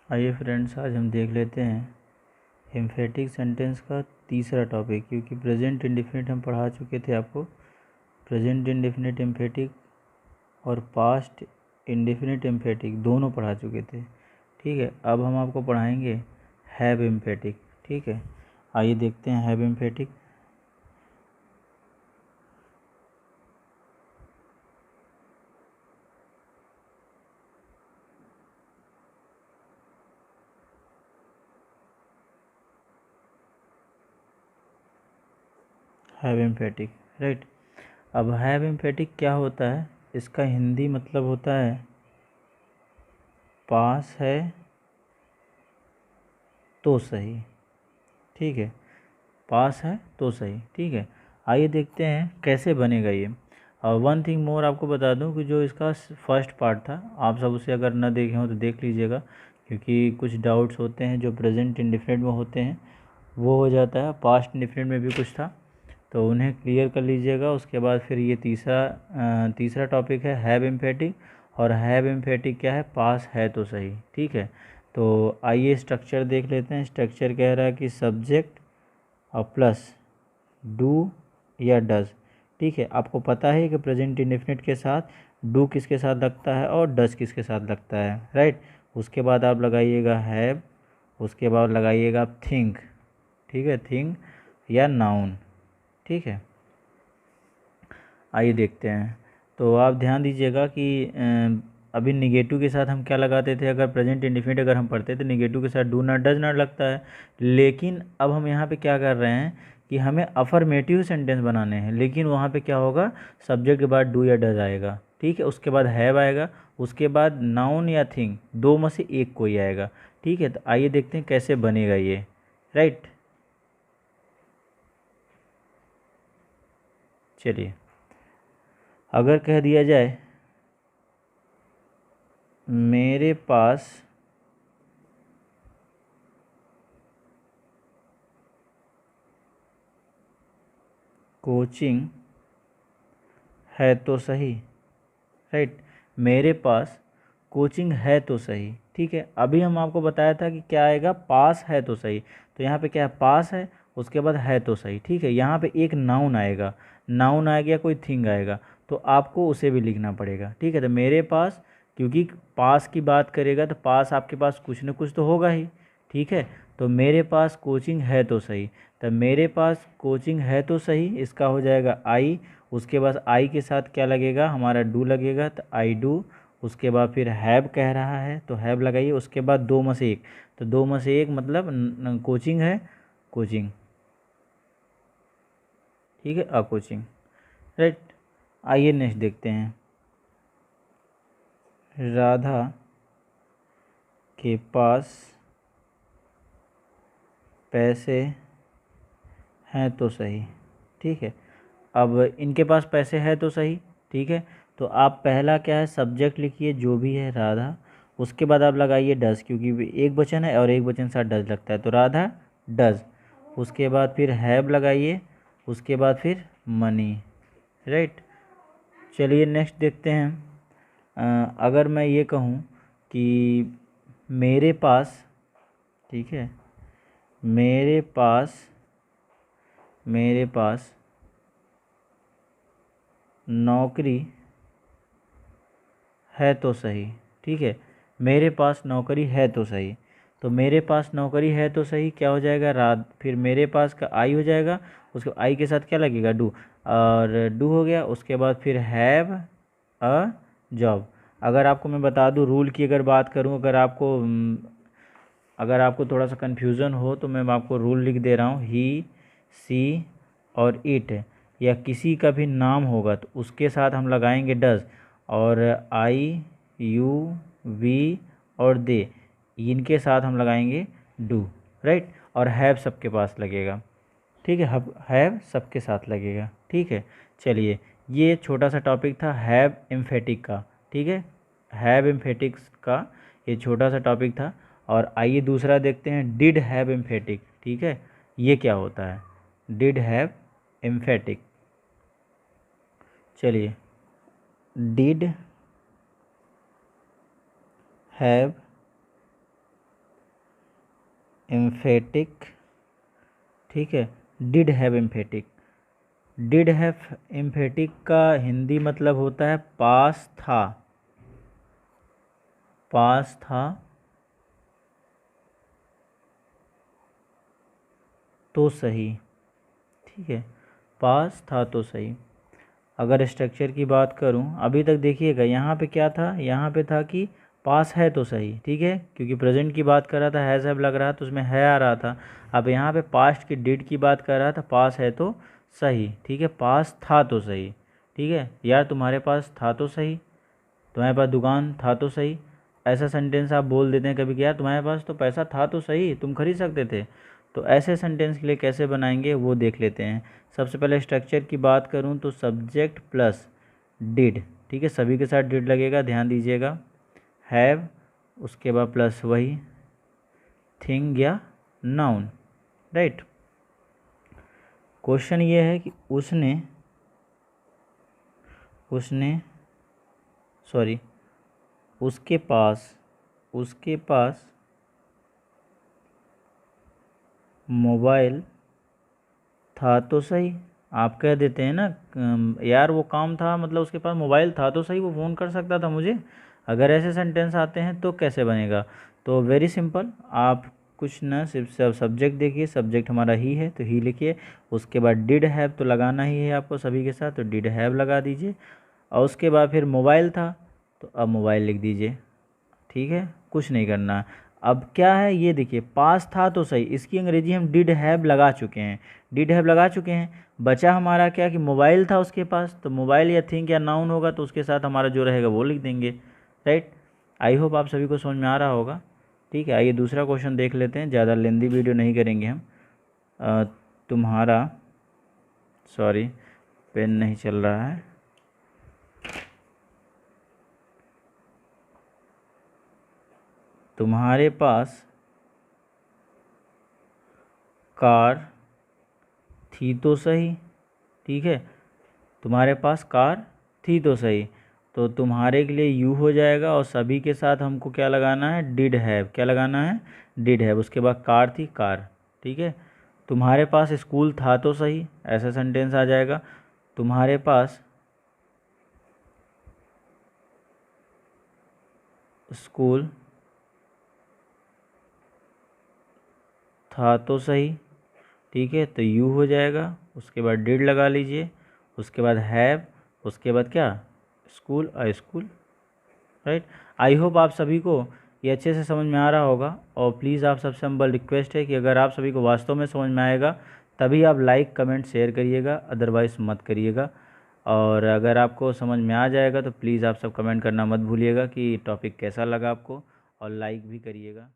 आइए फ्रेंड्स, आज हम देख लेते हैं एम्फेटिक सेंटेंस का तीसरा टॉपिक। क्योंकि प्रेजेंट इंडेफिनिट हम पढ़ा चुके थे आपको, प्रेजेंट इंडेफिनिट एम्फेटिक और पास्ट इंडेफिनिट एम्फेटिक दोनों पढ़ा चुके थे। ठीक है, अब हम आपको पढ़ाएंगे हैव एम्फेटिक। ठीक है, आइए देखते हैं have emphatic. Have emphatic, right. अब हैव एम्फेटिक क्या होता है? इसका हिंदी मतलब होता है पास है तो सही। ठीक है, पास है तो सही। ठीक है, आइए देखते हैं कैसे बनेगा ये। और वन थिंग मोर आपको बता दूं कि जो इसका फर्स्ट पार्ट था, आप सब उसे अगर न देखे हो तो देख लीजिएगा, क्योंकि कुछ डाउट्स होते हैं जो प्रेजेंट इंडेफिनिट में होते हैं वो हो जाता है। पास्ट इंडेफिनिट में भी कुछ था, तो उन्हें क्लियर कर लीजिएगा। उसके बाद फिर ये तीसरा टॉपिक है हैव एम्फेटिक। और हैव एम्फेटिक क्या है? पास है तो सही। ठीक है, तो आइए स्ट्रक्चर देख लेते हैं। स्ट्रक्चर कह रहा है कि सब्जेक्ट और प्लस डू या डज। ठीक है, आपको पता है कि प्रेजेंट इंडेफिनिट के साथ डू किसके साथ लगता है और डज किसके साथ लगता है, राइट। उसके बाद आप लगाइएगा हैव, उसके बाद लगाइएगा थिंक। ठीक है, थिंक या नाउन। ठीक है, आइए देखते हैं। तो आप ध्यान दीजिएगा कि अभी निगेटिव के साथ हम क्या लगाते थे? अगर प्रेजेंट इंडेफिनिट अगर हम पढ़ते तो निगेटिव के साथ डू नॉट डज नॉट लगता है। लेकिन अब हम यहाँ पे क्या कर रहे हैं कि हमें अफर्मेटिव सेंटेंस बनाने हैं, लेकिन वहाँ पे क्या होगा? सब्जेक्ट के बाद डू या डज आएगा। ठीक है, उसके बाद हैव आएगा, उसके बाद नाउन या थिंग, दो में से एक कोई आएगा। ठीक है, तो आइए देखते हैं कैसे बनेगा ये, राइट। चलिए, अगर कह दिया जाए मेरे पास कोचिंग है तो सही, राइट। मेरे पास कोचिंग है तो सही। ठीक है, अभी हम आपको बताया था कि क्या आएगा? पास है तो सही। तो यहाँ पे क्या है? पास है, उसके बाद है तो सही। ठीक है, यहाँ पे एक नाउन आएगा, नाउन आ गया, कोई थिंग आएगा, तो आपको उसे भी लिखना पड़ेगा। ठीक है, तो मेरे पास, क्योंकि पास की बात करेगा तो पास आपके पास कुछ न कुछ तो होगा ही। ठीक है, तो मेरे पास कोचिंग है तो सही। तो मेरे पास कोचिंग है तो सही, इसका हो जाएगा आई। उसके बाद आई के साथ क्या लगेगा? हमारा डू लगेगा, तो आई डू। उसके बाद फिर हैव कह रहा है तो हैव लगाइए। उसके बाद दो में से एक, तो दो में से एक मतलब कोचिंग है, कोचिंग। ठीक है, अ कोचिंग, राइट। आइए नेक्स्ट देखते हैं। राधा के पास पैसे हैं तो सही। ठीक है, अब इनके पास पैसे हैं तो सही। ठीक है, तो आप पहला क्या है? सब्जेक्ट लिखिए जो भी है, राधा। उसके बाद आप लगाइए डज, क्योंकि एक वचन है और एक वचन साथ डज लगता है, तो राधा डज। उसके बाद फिर हैव लगाइए, उसके बाद फिर मनी, राइट। चलिए नेक्स्ट देखते हैं। अगर मैं ये कहूँ कि मेरे पास, ठीक है, मेरे पास मेरे पास नौकरी है तो सही। ठीक है, मेरे पास नौकरी है तो सही। तो मेरे पास नौकरी है तो सही क्या हो जाएगा? रात। फिर मेरे पास का आई हो जाएगा, उसके आई के साथ क्या लगेगा? डू। और डू हो गया, उसके बाद फिर हैव अ जॉब। अगर आपको मैं बता दूं रूल की अगर बात करूं, अगर आपको थोड़ा सा कन्फ्यूज़न हो तो मैं आपको रूल लिख दे रहा हूँ। ही, सी और इट, या किसी का भी नाम होगा तो उसके साथ हम लगाएंगे डज। और आई, यू, वी और दे, इनके साथ हम लगाएंगे डू, राइट। और हैव सबके पास लगेगा। ठीक है, हैव सबके साथ लगेगा। ठीक है, चलिए, ये छोटा सा टॉपिक था हैव एम्फेटिक का। ठीक है, हैव एम्फेटिक्स का ये छोटा सा टॉपिक था। और आइए दूसरा देखते हैं, डिड हैव एम्फेटिक। ठीक है, ये क्या होता है? Did have emphatic. चलिए, डिड हैव एम्फेटिक, ठीक है। Did have emphatic, did have emphatic का हिंदी मतलब होता है पास था, पास था तो सही, ठीक है, पास था तो सही। अगर स्ट्रक्चर की बात करूं, अभी तक देखिएगा यहाँ पे क्या था, यहाँ पे था कि पास है तो सही, ठीक है, क्योंकि प्रेजेंट की बात कर रहा था, हैज़ हैव लग रहा था तो उसमें है आ रहा था। अब यहाँ पे पास्ट की डिड की बात कर रहा था, पास है तो सही, ठीक है, पास था तो सही, ठीक है। यार तुम्हारे पास था तो सही, तुम्हारे पास दुकान था तो सही, ऐसा सेंटेंस आप बोल देते हैं कभी कि यार तुम्हारे पास तो पैसा था तो सही, तुम खरीद सकते थे। तो ऐसे सेंटेंस के लिए कैसे बनाएंगे वो देख लेते हैं। सबसे पहले स्ट्रक्चर की बात करूं तो सब्जेक्ट प्लस डिड, ठीक है, सभी के साथ डिड लगेगा, ध्यान दीजिएगा। हैव, उसके बाद प्लस वही थिंग या नाउन, राइट। क्वेश्चन ये है कि उसने सॉरी उसके पास मोबाइल था तो सही। आप कह देते हैं ना यार वो काम था, मतलब उसके पास मोबाइल था तो सही, वो फ़ोन कर सकता था मुझे। अगर ऐसे सेंटेंस आते हैं तो कैसे बनेगा? तो वेरी सिंपल, आप कुछ ना सिर्फ सब्जेक्ट देखिए, सब्जेक्ट हमारा ही है तो ही लिखिए, उसके बाद डिड हैव तो लगाना ही है आपको सभी के साथ, तो डिड हैव लगा दीजिए, और उसके बाद फिर मोबाइल था तो अब मोबाइल लिख दीजिए, ठीक है, कुछ नहीं करना। अब क्या है ये देखिए, पास था तो सही, इसकी अंग्रेजी हम डिड हैव लगा चुके हैं, डिड हैव लगा चुके हैं। बचा हमारा क्या कि मोबाइल था उसके पास, तो मोबाइल या थिंक या नाउन होगा तो उसके साथ हमारा जो रहेगा वो लिख देंगे, राइट। आई होप आप सभी को समझ में आ रहा होगा, ठीक है। आइए दूसरा क्वेश्चन देख लेते हैं, ज़्यादा लेंदी वीडियो नहीं करेंगे हम। तुम्हारा सॉरी पेन नहीं चल रहा है, तुम्हारे पास कार थी तो सही, ठीक है, तुम्हारे पास कार थी तो सही, तो तुम्हारे के लिए यू हो जाएगा, और सभी के साथ हमको क्या लगाना है, डिड हैव, क्या लगाना है, डिड हैव, उसके बाद कार थी कार, ठीक है। तुम्हारे पास स्कूल था तो सही, ऐसा सेंटेंस आ जाएगा, तुम्हारे पास स्कूल था तो सही, ठीक है, तो यू हो जाएगा, उसके बाद डिड लगा लीजिए, उसके बाद हैव, उसके बाद क्या, school, school, right. I hope आप सभी को ये अच्छे से समझ में आ रहा होगा, और प्लीज़ आप सबसे हम्बल रिक्वेस्ट है कि अगर आप सभी को वास्तव में समझ में आएगा तभी आप लाइक कमेंट शेयर करिएगा, अदरवाइज़ मत करिएगा। और अगर आपको समझ में आ जाएगा तो प्लीज़ आप सब कमेंट करना मत भूलिएगा कि टॉपिक कैसा लगा आपको, और लाइक भी करिएगा।